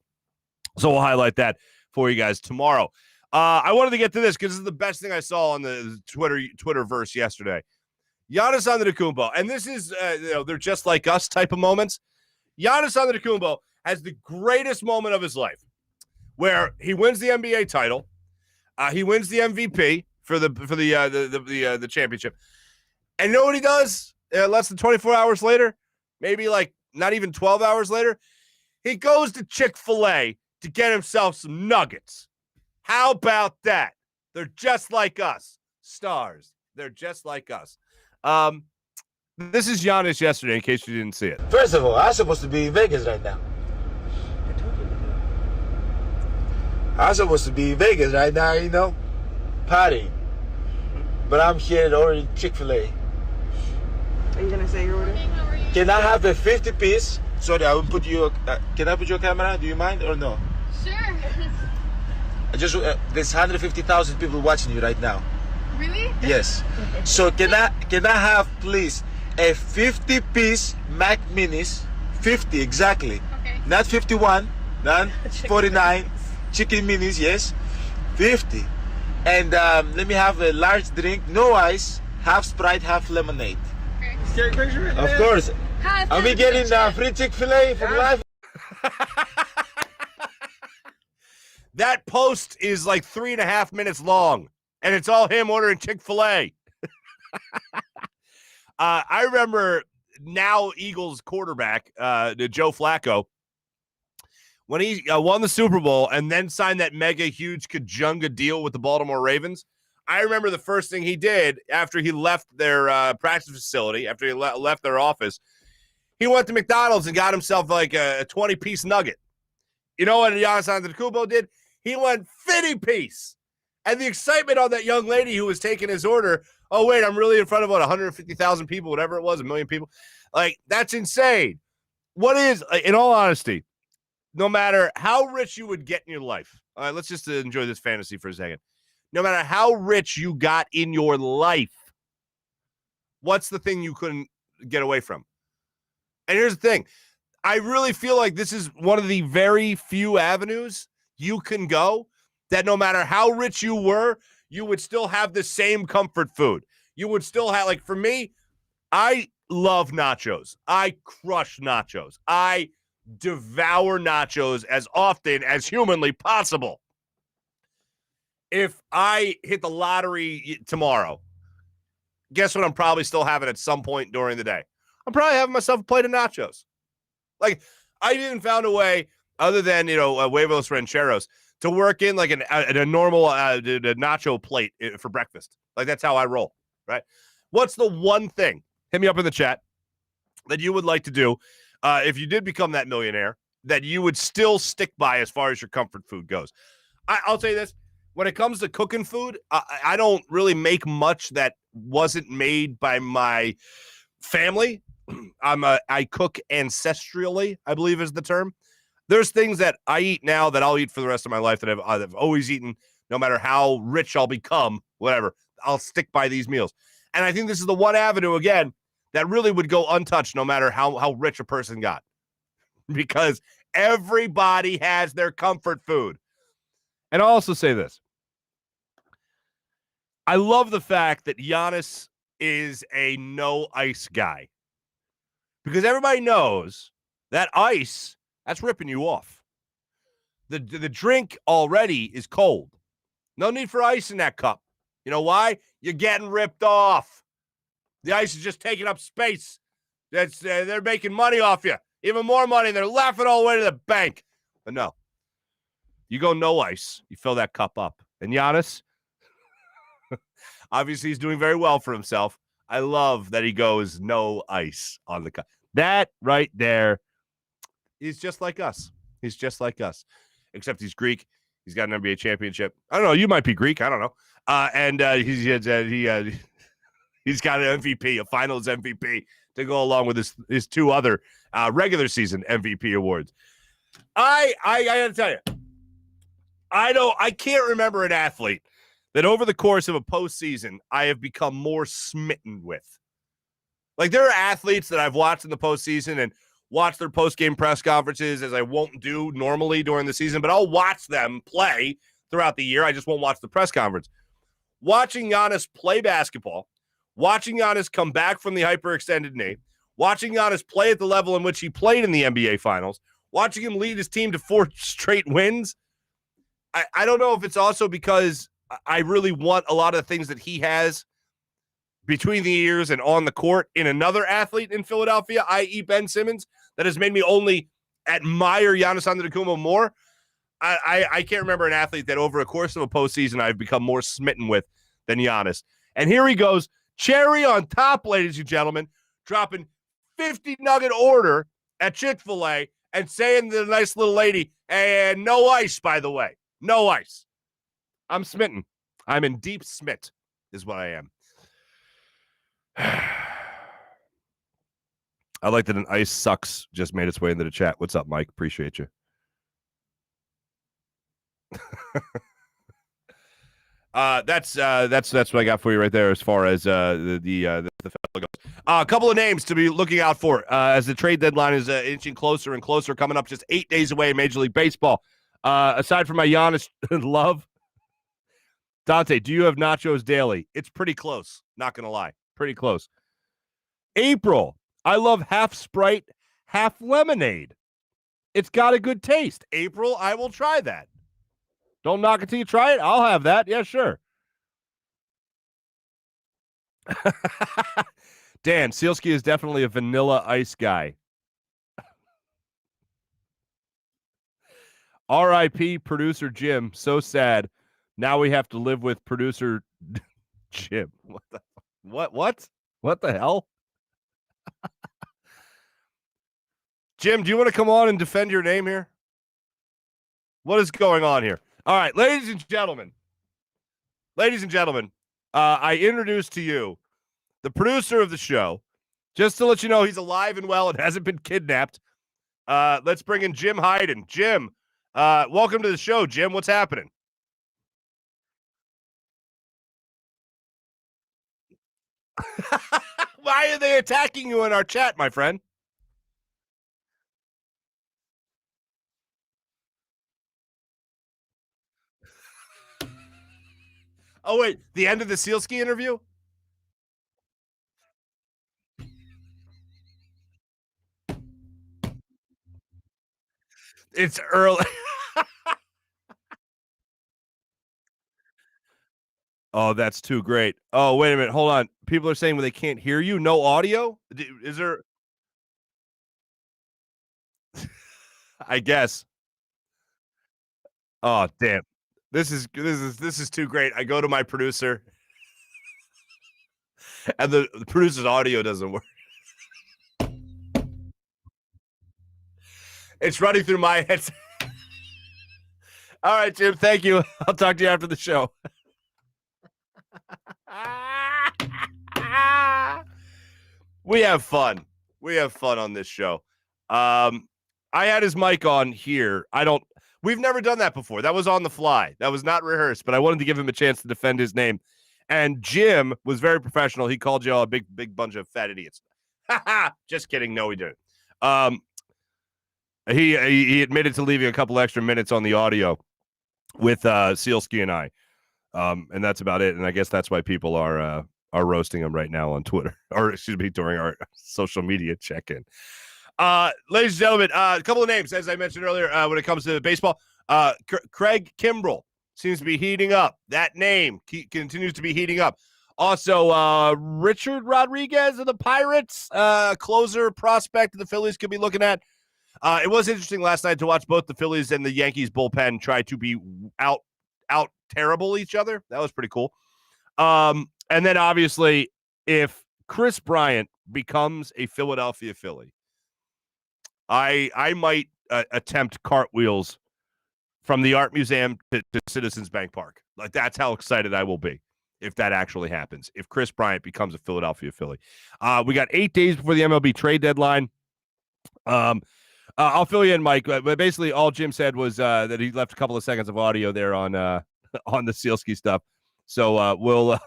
So we'll highlight that for you guys tomorrow. I wanted to get to this because this is the best thing I saw on the Twitterverse yesterday. Giannis Antetokounmpo, and this is, they're just like us type of moments. Giannis Antetokounmpo has the greatest moment of his life, where he wins the NBA title, he wins the MVP for the championship, and you know what he does? less than 24 hours later, maybe like not even 12 hours later, he goes to Chick-fil-A to get himself some nuggets. How about that? They're just like us. Stars. They're just like us. This is Giannis yesterday, in case you didn't see it. First of all, I'm supposed to be in Vegas right now. I'm supposed to be in Vegas right now, you know, party. But I'm here at ordering Chick-fil-A. Are you gonna say your order? Can I have a 50-piece? Sorry, I will put you. Can I put your camera? Do you mind or no? Sure. There's 150,000 people watching you right now. Really? Yes. So can I have please a 50-piece Mac Minis, 50 exactly. Okay. Not 51, not 49. Chicken Minis, yes, 50. And let me have a large drink, no ice, half Sprite, half lemonade. Okay. Of course. Are we getting free Chick-fil-A for life? That post is like 3.5 minutes long, and it's all him ordering Chick-fil-A. I remember now Eagles quarterback, Joe Flacco, when he won the Super Bowl and then signed that mega huge Kajunga deal with the Baltimore Ravens. I remember the first thing he did after he left their practice facility, after he left their office, he went to McDonald's and got himself like a 20-piece nugget. You know what Giannis Antetokounmpo did? He went 50-piece. And the excitement on that young lady who was taking his order, oh, wait, I'm really in front of, 150,000 people, whatever it was, 1 million people. Like, that's insane. What is, in all honesty, no matter how rich you would get in your life, all right, let's just enjoy this fantasy for a second. No matter how rich you got in your life, what's the thing you couldn't get away from? And here's the thing. I really feel like this is one of the very few avenues you can go that no matter how rich you were, you would still have the same comfort food. You would still have, like for me, I love nachos. I crush nachos. I devour nachos as often as humanly possible. If I hit the lottery tomorrow, guess what I'm probably still having at some point during the day? I'm probably having myself a plate of nachos. Like, I didn't found a way, other than, huevos rancheros, to work in like a normal nacho plate for breakfast. Like, that's how I roll, right? What's the one thing, hit me up in the chat, that you would like to do if you did become that millionaire, that you would still stick by as far as your comfort food goes? I'll tell you this. When it comes to cooking food, I don't really make much that wasn't made by my family. I cook ancestrally, I believe is the term. There's things that I eat now that I'll eat for the rest of my life that I've always eaten, no matter how rich I'll become, whatever. I'll stick by these meals. And I think this is the one avenue, again, that really would go untouched no matter how rich a person got. Because everybody has their comfort food. And I'll also say this. I love the fact that Giannis is a no ice guy. Because everybody knows that ice, that's ripping you off. The drink already is cold. No need for ice in that cup. You know why? You're getting ripped off. The ice is just taking up space. They're making money off you. Even more money. They're laughing all the way to the bank. But no. You go no ice. You fill that cup up. And Giannis, obviously he's doing very well for himself. I love that he goes no ice on the cup. That right there, he's just like us. He's just like us. Except he's Greek. He's got an NBA championship. I don't know. You might be Greek. I don't know. And he's got an MVP, a finals MVP, to go along with his two other regular season MVP awards. I got to tell you, I can't remember an athlete that over the course of a postseason I have become more smitten with. Like, there are athletes that I've watched in the postseason and watched their post-game press conferences, as I won't do normally during the season, but I'll watch them play throughout the year. I just won't watch the press conference. Watching Giannis play basketball, watching Giannis come back from the hyperextended knee, watching Giannis play at the level in which he played in the NBA Finals, watching him lead his team to 4 straight wins, I don't know if it's also because I really want a lot of the things that he has between the ears and on the court in another athlete in Philadelphia, i.e. Ben Simmons, that has made me only admire Giannis Antetokounmpo more. I can't remember an athlete that over a course of a postseason I've become more smitten with than Giannis. And here he goes, cherry on top, ladies and gentlemen, dropping 50 nugget order at Chick-fil-A and saying to the nice little lady, and no ice, by the way. No ice. I'm smitten. I'm in deep smit is what I am. I like that an ice sucks just made its way into the chat. What's up, Mike? Appreciate you. That's what I got for you right there as far as the fellow goes. A couple of names to be looking out for as the trade deadline is inching closer and closer, coming up just 8 days away in Major League Baseball. Aside from my Giannis love, Dante, do you have nachos daily? It's pretty close. Not going to lie. Pretty close. April, I love half Sprite, half lemonade. It's got a good taste. April, I will try that. Don't knock it till you try it. I'll have that. Yeah, sure. Dan, Sielski is definitely a vanilla ice guy. R.I.P. producer Jim. So sad. Now we have to live with producer Jim. What the hell? Jim, do you want to come on and defend your name here? What is going on here? All right, ladies and gentlemen, I introduce to you the producer of the show, just to let you know he's alive and well and hasn't been kidnapped. Let's bring in Jim Hyden. Jim, welcome to the show, Jim. What's happening? Why are they attacking you in our chat, my friend? Oh, wait, the end of the Sielski interview? It's early. Oh, that's too great. Oh, wait a minute. Hold on. People are saying they can't hear you. No audio? Is there? I guess. Oh, damn. This is too great. I go to my producer, and the producer's audio doesn't work. It's running through my head. All right, Jim. Thank you. I'll talk to you after the show. We have fun. We have fun on this show. I had his mic on here. We've never done that before. That was on the fly. That was not rehearsed, but I wanted to give him a chance to defend his name. And Jim was very professional. He called you all a big bunch of fat idiots. Just kidding. No, he didn't. He admitted to leaving a couple extra minutes on the audio with Sielski and I. And that's about it. And I guess that's why people are roasting him right now on Twitter, or excuse me, during our social media check-in. Ladies and gentlemen, a couple of names, as I mentioned earlier, when it comes to baseball. Craig Kimbrell seems to be heating up. That name continues to be heating up. Also, Richard Rodriguez of the Pirates, closer prospect the Phillies could be looking at. It was interesting last night to watch both the Phillies and the Yankees bullpen try to be out terrible each other. That was pretty cool. And then obviously, if Chris Bryant becomes a Philadelphia Philly, I might attempt cartwheels from the Art Museum to Citizens Bank Park. Like, that's how excited I will be if that actually happens, if Chris Bryant becomes a Philadelphia Philly. We got 8 days before the MLB trade deadline. I'll fill you in, Mike. But basically, all Jim said was that he left a couple of seconds of audio there on the Sielski stuff. So we'll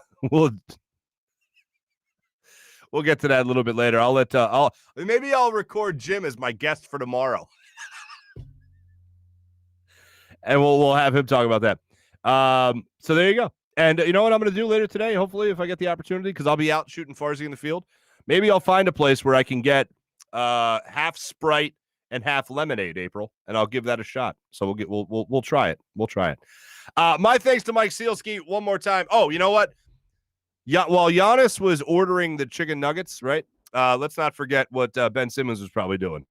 get to that a little bit later. Maybe I'll record Jim as my guest for tomorrow, and we'll have him talk about that. So there you go. And you know what I'm going to do later today? Hopefully, if I get the opportunity, because I'll be out shooting Farzy in the field. Maybe I'll find a place where I can get half Sprite and half lemonade, April, and I'll give that a shot. So we'll try it. We'll try it. My thanks to Mike Sielski one more time. Oh, you know what? Yeah, while Giannis was ordering the chicken nuggets, right? Let's not forget what Ben Simmons was probably doing.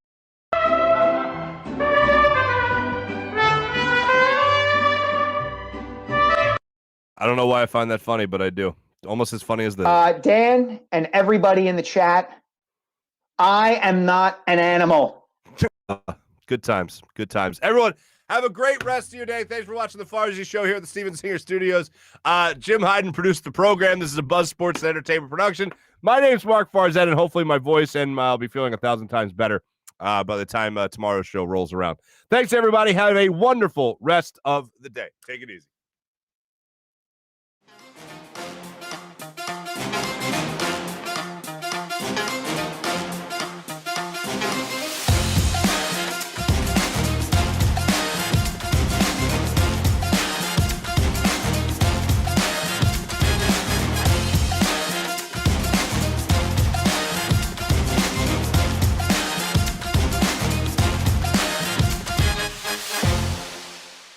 I don't know why I find that funny, but I do. Almost as funny as this. Dan and everybody in the chat, I am not an animal. Good times. Good times. Everyone, have a great rest of your day. Thanks for watching the Farzy Show here at the Steven Singer Studios. Jim Hyden produced the program. This is a Buzz Sports Entertainment production. My name's Marc Farzetta, and hopefully my voice and I'll be feeling 1,000 times better by the time tomorrow's show rolls around. Thanks, everybody. Have a wonderful rest of the day. Take it easy.